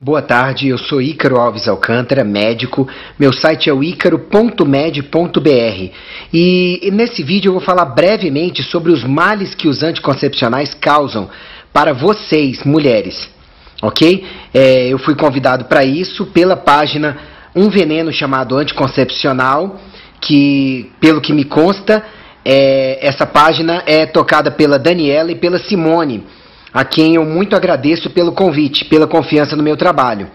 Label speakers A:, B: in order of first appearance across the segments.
A: Boa tarde, eu sou Ícaro Alves Alcântara, médico. Meu site é o icaro.med.br e nesse vídeo eu vou falar brevemente sobre os males que os anticoncepcionais causam para vocês, mulheres, ok? Eu fui convidado para isso pela página Um Veneno Chamado Anticoncepcional, que, pelo que me consta, essa página é tocada pela Daniela e pela Simone, a quem eu muito agradeço pelo convite, pela confiança no meu trabalho.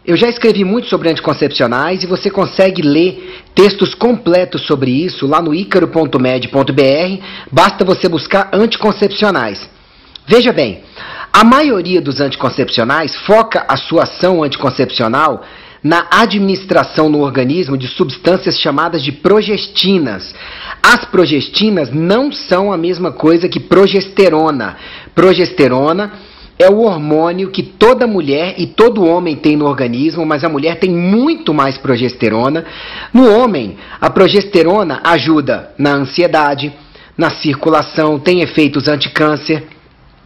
A: Eu já escrevi muito sobre anticoncepcionais e você consegue ler textos completos sobre isso lá no icaro.med.br, basta você buscar anticoncepcionais. Veja bem, a maioria dos anticoncepcionais foca a sua ação anticoncepcional na administração no organismo de substâncias chamadas de progestinas. As progestinas não são a mesma coisa que progesterona. Progesterona é o hormônio que toda mulher e todo homem tem no organismo, mas a mulher tem muito mais progesterona. No homem, a progesterona ajuda na ansiedade, na circulação, tem efeitos anticâncer,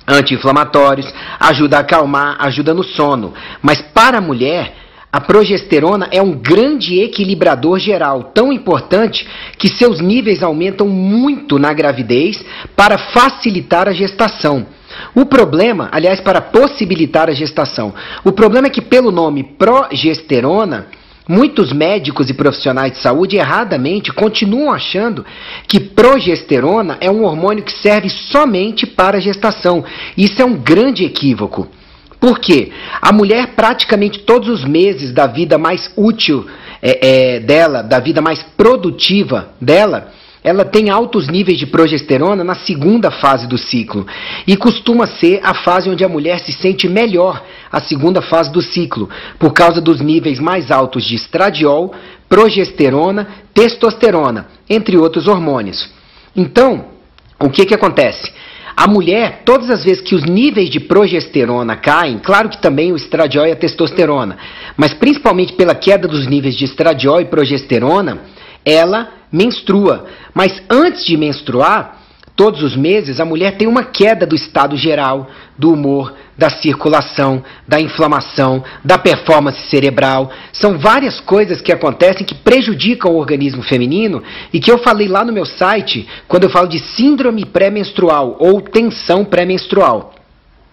A: anti-inflamatórios, ajuda a acalmar, ajuda no sono. Mas para a mulher, a progesterona é um grande equilibrador geral, tão importante que seus níveis aumentam muito na gravidez para facilitar a gestação. O problema, aliás, para possibilitar a gestação, o problema é que pelo nome progesterona, muitos médicos e profissionais de saúde erradamente continuam achando que progesterona é um hormônio que serve somente para a gestação. Isso é um grande equívoco. Por quê? A mulher praticamente todos os meses da vida mais útil dela, da vida mais produtiva dela, ela tem altos níveis de progesterona na segunda fase do ciclo. E costuma ser a fase onde a mulher se sente melhor, a segunda fase do ciclo, por causa dos níveis mais altos de estradiol, progesterona, testosterona, entre outros hormônios. Então, o que acontece? A mulher, todas as vezes que os níveis de progesterona caem, claro que também o estradiol e a testosterona, mas principalmente pela queda dos níveis de estradiol e progesterona, ela menstrua. Mas antes de menstruar, todos os meses, a mulher tem uma queda do estado geral, do humor, da circulação, da inflamação, da performance cerebral. São várias coisas que acontecem que prejudicam o organismo feminino e que eu falei lá no meu site quando eu falo de síndrome pré-menstrual ou tensão pré-menstrual.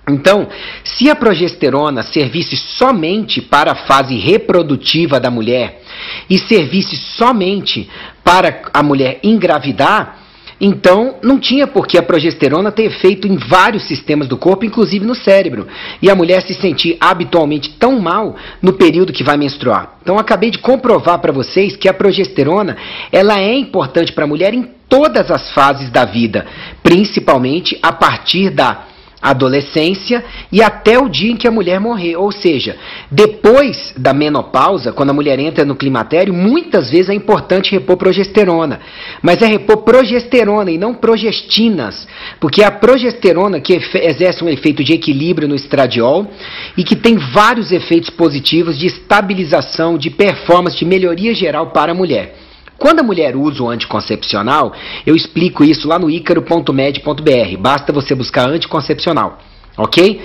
A: Então, se a progesterona servisse somente para a fase reprodutiva da mulher e servisse somente para a mulher engravidar, então não tinha por que a progesterona ter efeito em vários sistemas do corpo, inclusive no cérebro, e a mulher se sentir habitualmente tão mal no período que vai menstruar. Então acabei de comprovar para vocês que a progesterona ela é importante para a mulher em todas as fases da vida, principalmente a partir da adolescência e até o dia em que a mulher morrer, ou seja, depois da menopausa, quando a mulher entra no climatério, muitas vezes é importante repor progesterona, mas é repor progesterona e não progestinas, porque é a progesterona que exerce um efeito de equilíbrio no estradiol e que tem vários efeitos positivos de estabilização, de performance, de melhoria geral para a mulher. Quando a mulher usa o anticoncepcional, eu explico isso lá no icaro.med.br, basta você buscar anticoncepcional, ok?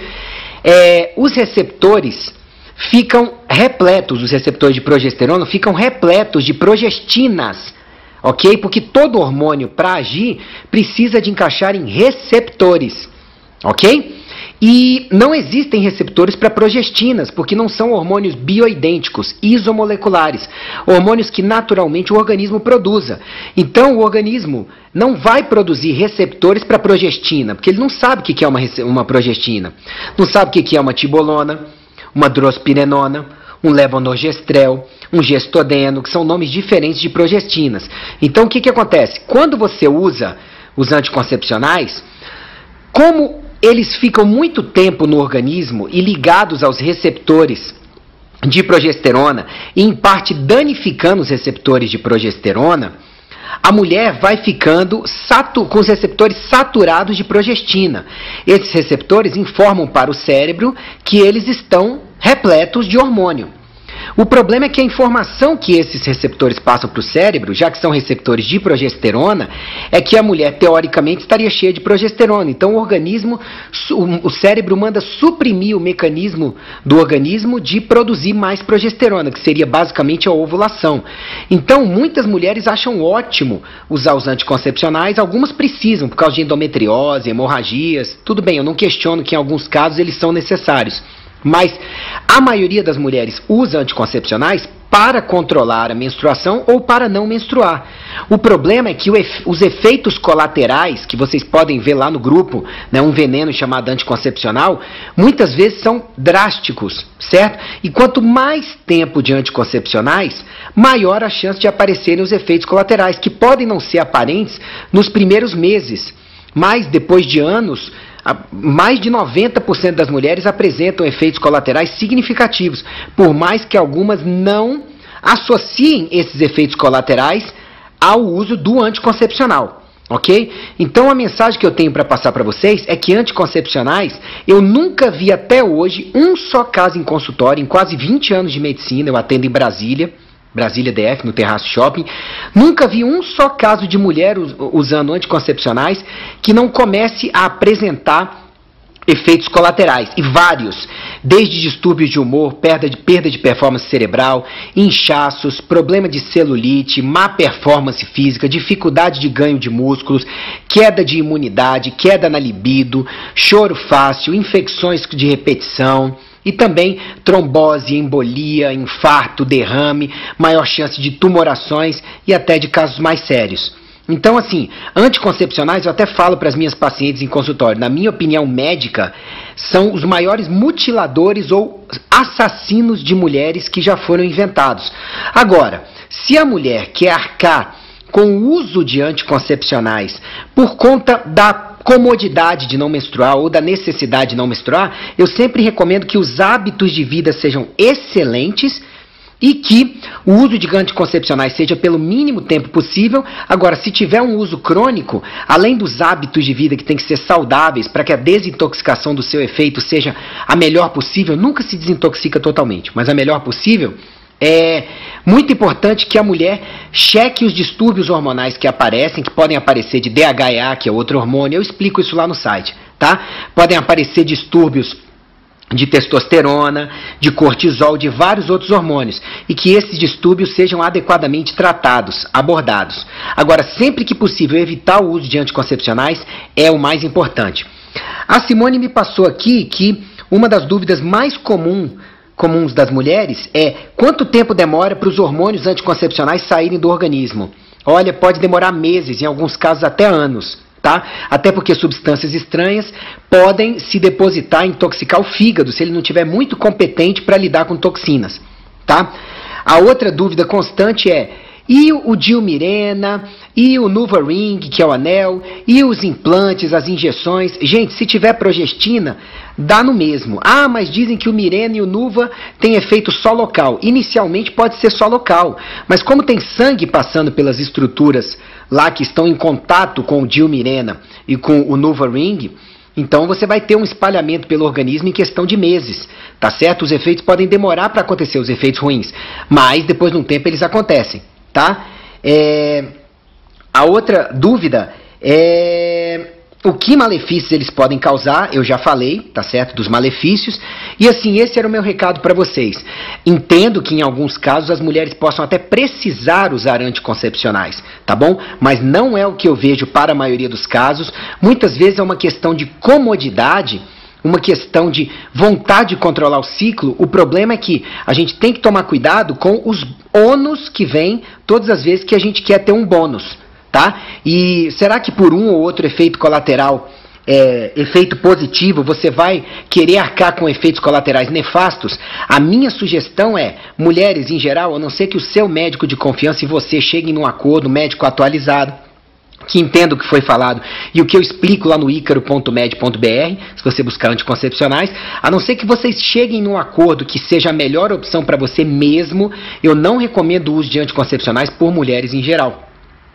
A: Os receptores ficam repletos, os receptores de progesterona ficam repletos de progestinas, ok? Porque todo hormônio, para agir, precisa de encaixar em receptores, ok? E não existem receptores para progestinas, porque não são hormônios bioidênticos, isomoleculares, hormônios que naturalmente o organismo produza. Então o organismo não vai produzir receptores para progestina, porque ele não sabe o que é uma progestina, não sabe o que é uma tibolona, uma drospirenona, um levonorgestrel, um gestodeno, que são nomes diferentes de progestinas. Então o que acontece? Quando você usa os anticoncepcionais, como eles ficam muito tempo no organismo e ligados aos receptores de progesterona e em parte danificando os receptores de progesterona, a mulher vai ficando com os receptores saturados de progestina. Esses receptores informam para o cérebro que eles estão repletos de hormônio. O problema é que a informação que esses receptores passam para o cérebro, já que são receptores de progesterona, é que a mulher, teoricamente, estaria cheia de progesterona. Então, o organismo, o cérebro manda suprimir o mecanismo do organismo de produzir mais progesterona, que seria basicamente a ovulação. Então, muitas mulheres acham ótimo usar os anticoncepcionais, algumas precisam, por causa de endometriose, hemorragias. Tudo bem, eu não questiono que em alguns casos eles são necessários. Mas a maioria das mulheres usa anticoncepcionais para controlar a menstruação ou para não menstruar. O problema é que os efeitos colaterais, que vocês podem ver lá no grupo, né, um veneno chamado anticoncepcional, muitas vezes são drásticos, certo? E quanto mais tempo de anticoncepcionais, maior a chance de aparecerem os efeitos colaterais, que podem não ser aparentes nos primeiros meses, mas depois de anos, mais de 90% das mulheres apresentam efeitos colaterais significativos, por mais que algumas não associem esses efeitos colaterais ao uso do anticoncepcional, ok? Então a mensagem que eu tenho para passar para vocês é que anticoncepcionais, eu nunca vi até hoje um só caso em consultório, em quase 20 anos de medicina, eu atendo em Brasília DF, no Terraço Shopping, nunca vi um só caso de mulher usando anticoncepcionais que não comece a apresentar efeitos colaterais, e vários, desde distúrbios de humor, perda de performance cerebral, inchaços, problema de celulite, má performance física, dificuldade de ganho de músculos, queda de imunidade, queda na libido, choro fácil, infecções de repetição, e também trombose, embolia, infarto, derrame, maior chance de tumorações e até de casos mais sérios. Então, assim, anticoncepcionais, eu até falo para as minhas pacientes em consultório, na minha opinião médica, são os maiores mutiladores ou assassinos de mulheres que já foram inventados. Agora, se a mulher quer arcar com o uso de anticoncepcionais por conta da comodidade de não menstruar ou da necessidade de não menstruar, eu sempre recomendo que os hábitos de vida sejam excelentes e que o uso de anticoncepcionais seja pelo mínimo tempo possível. Agora, se tiver um uso crônico, além dos hábitos de vida que tem que ser saudáveis para que a desintoxicação do seu efeito seja a melhor possível, nunca se desintoxica totalmente, mas a melhor possível, é muito importante que a mulher cheque os distúrbios hormonais que aparecem, que podem aparecer de DHEA, que é outro hormônio, eu explico isso lá no site, tá? Podem aparecer distúrbios de testosterona, de cortisol, de vários outros hormônios, e que esses distúrbios sejam adequadamente tratados, abordados. Agora, sempre que possível, evitar o uso de anticoncepcionais é o mais importante. A Simone me passou aqui que uma das dúvidas mais comuns das mulheres é quanto tempo demora para os hormônios anticoncepcionais saírem do organismo. Olha, pode demorar meses, em alguns casos até anos, tá? Até porque substâncias estranhas podem se depositar e intoxicar o fígado, se ele não estiver muito competente para lidar com toxinas, tá? A outra dúvida constante é: e o Dilmirena, e o NuvaRing, que é o anel, e os implantes, as injeções? Gente, se tiver progestina, dá no mesmo. Ah, mas dizem que o Mirena e o Nuva têm efeito só local. Inicialmente pode ser só local, mas como tem sangue passando pelas estruturas lá que estão em contato com o Dilmirena e com o NuvaRing, então você vai ter um espalhamento pelo organismo em questão de meses, tá certo? Os efeitos podem demorar para acontecer, os efeitos ruins, mas depois de um tempo eles acontecem, tá? A outra dúvida é o que malefícios eles podem causar. Eu já falei, tá certo, dos malefícios. E assim, esse era o meu recado para vocês. Entendo que em alguns casos as mulheres possam até precisar usar anticoncepcionais, tá bom? Mas não é o que eu vejo para a maioria dos casos. Muitas vezes é uma questão de comodidade, uma questão de vontade de controlar o ciclo. O problema é que a gente tem que tomar cuidado com os ônus que vêm todas as vezes que a gente quer ter um bônus, tá? E será que por um ou outro efeito colateral, efeito positivo, você vai querer arcar com efeitos colaterais nefastos? A minha sugestão é, mulheres em geral, a não ser que o seu médico de confiança e você cheguem num acordo, médico atualizado, que entenda o que foi falado e o que eu explico lá no icaro.med.br, se você buscar anticoncepcionais, a não ser que vocês cheguem num acordo que seja a melhor opção para você mesmo, eu não recomendo o uso de anticoncepcionais por mulheres em geral.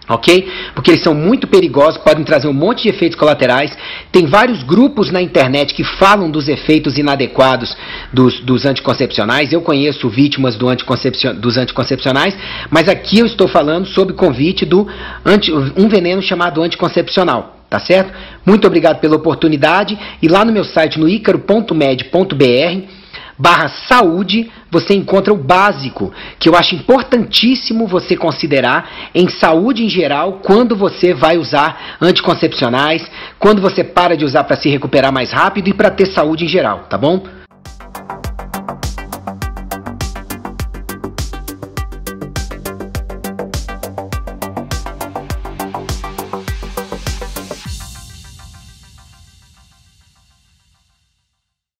A: ok? Porque eles são muito perigosos, podem trazer um monte de efeitos colaterais. Tem vários grupos na internet que falam dos efeitos inadequados dos anticoncepcionais. Eu conheço vítimas dos anticoncepcionais, mas aqui eu estou falando sob convite um veneno chamado anticoncepcional. Tá certo? Muito obrigado pela oportunidade. E lá no meu site, no icaro.med.br/saúde, você encontra o básico, que eu acho importantíssimo você considerar em saúde em geral, quando você vai usar anticoncepcionais, quando você para de usar para se recuperar mais rápido e para ter saúde em geral, tá bom?